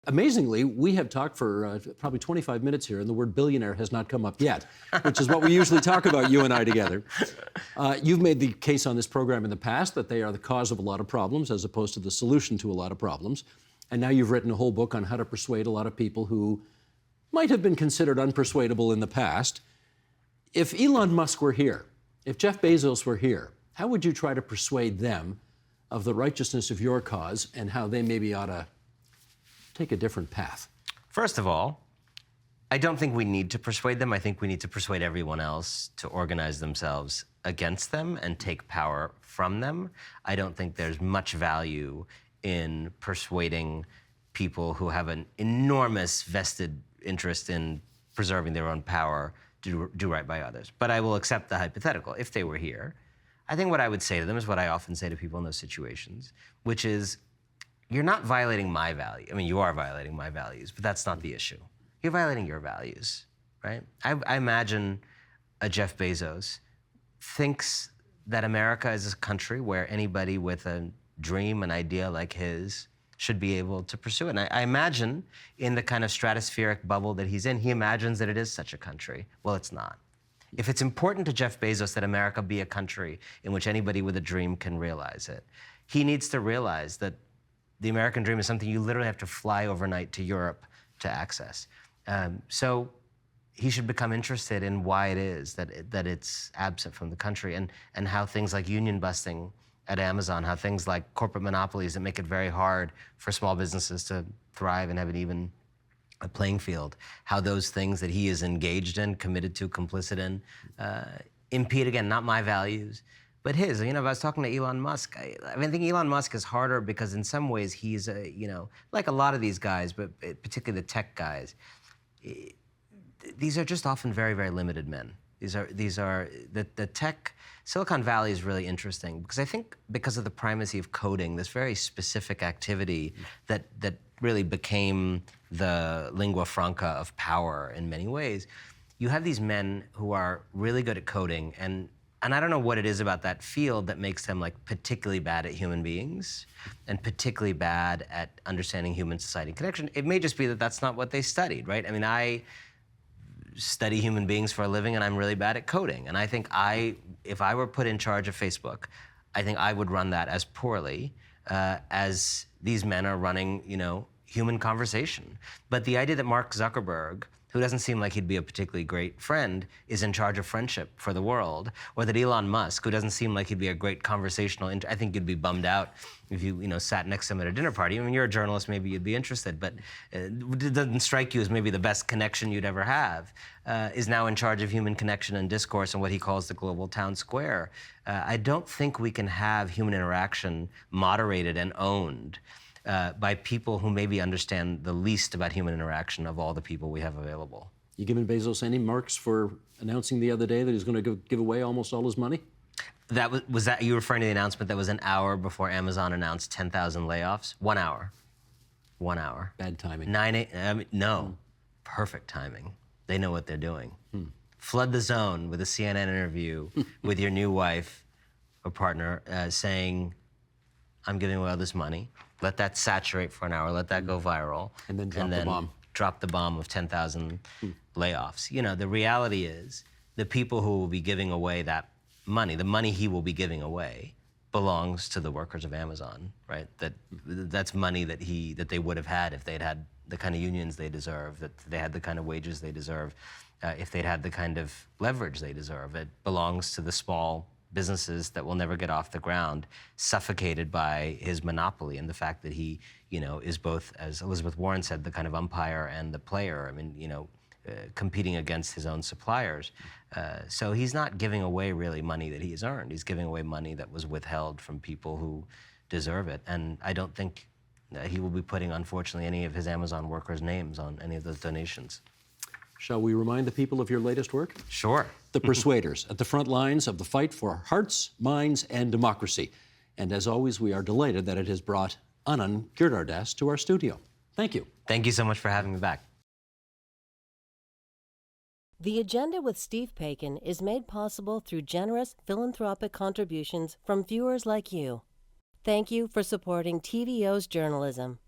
Amazingly, we have talked for probably 25 minutes here, and the word billionaire has not come up yet, which is what we usually talk about, you and I together. You've made the case on this program in the past that they are the cause of a lot of problems as opposed to the solution to a lot of problems. And now you've written a whole book on how to persuade a lot of people who might have been considered unpersuadable in the past. If Elon Musk were here, if Jeff Bezos were here, how would you try to persuade them of the righteousness of your cause and how they maybe ought to take a different path? First of all, I don't think we need to persuade them. I think we need to persuade everyone else to organize themselves against them and take power from them. I don't think there's much value in persuading people who have an enormous vested interest in preserving their own power to do right by others. But I will accept the hypothetical. If they were here, I think what I would say to them is what I often say to people in those situations, which is, you're not violating my value. I mean, you are violating my values, but that's not the issue. You're violating your values, right? I imagine a Jeff Bezos thinks that America is a country where anybody with a dream, an idea like his, should be able to pursue it. And I imagine in the kind of stratospheric bubble that he's in, he imagines that it is such a country. Well, it's not. If it's important to Jeff Bezos that America be a country in which anybody with a dream can realize it, he needs to realize that the American dream is something you literally have to fly overnight to Europe to access. So he should become interested in why it is that it's absent from the country, and how things like union busting at Amazon, how things like corporate monopolies that make it very hard for small businesses to thrive and have an even a playing field, how those things that he is engaged in, committed to, complicit in, impede, again, not my values, but his. You know, if I was talking to Elon Musk, I think Elon Musk is harder because in some ways he's, like a lot of these guys, but particularly the tech guys, these are just often very, very limited men. These are the tech. Silicon Valley is really interesting because I think because of the primacy of coding, this very specific activity that really became the lingua franca of power in many ways, you have these men who are really good at coding, and I don't know what it is about that field that makes them like particularly bad at human beings and particularly bad at understanding human society connection. It may just be that that's not what they studied, right? I mean, I study human beings for a living and I'm really bad at coding. And I think if I were put in charge of Facebook, I think I would run that as poorly as these men are running, human conversation. But the idea that Mark Zuckerberg, who doesn't seem like he'd be a particularly great friend, is in charge of friendship for the world, or that Elon Musk, who doesn't seem like he'd be a great conversational, I think you'd be bummed out if you sat next to him at a dinner party. I mean, you're a journalist, maybe you'd be interested, but it doesn't strike you as maybe the best connection you'd ever have, is now in charge of human connection and discourse and what he calls the global town square. I don't think we can have human interaction moderated and owned by people who maybe understand the least about human interaction of all the people we have available. You giving Bezos any marks for announcing the other day that he's going to give away almost all his money? Was that you referring to the announcement that was an hour before Amazon announced 10,000 layoffs? 1 hour. 1 hour. Bad timing. No. Perfect timing. They know what they're doing. Flood the zone with a CNN interview with your new wife or partner saying, I'm giving away all this money. Let that saturate for an hour. Let that go viral. And then drop the bomb. Drop the bomb of 10,000 layoffs. The reality is the people who will be giving away that money, the money he will be giving away, belongs to the workers of Amazon, right? That's money that they would have had if they'd had the kind of unions they deserve, that they had the kind of wages they deserve, if they'd had the kind of leverage they deserve. It belongs to the small businesses that will never get off the ground, suffocated by his monopoly and the fact that he, is both, as Elizabeth Warren said, the kind of umpire and the player. I mean, competing against his own suppliers. So he's not giving away really money that he has earned. He's giving away money that was withheld from people who deserve it. And I don't think he will be putting, unfortunately, any of his Amazon workers' names on any of those donations. Shall we remind the people of your latest work? Sure. The Persuaders, at the front lines of the fight for hearts, minds, and democracy. And as always, we are delighted that it has brought Anand Giridharadas to our studio. Thank you. Thank you so much for having me back. The Agenda with Steve Paikin is made possible through generous philanthropic contributions from viewers like you. Thank you for supporting TVO's journalism.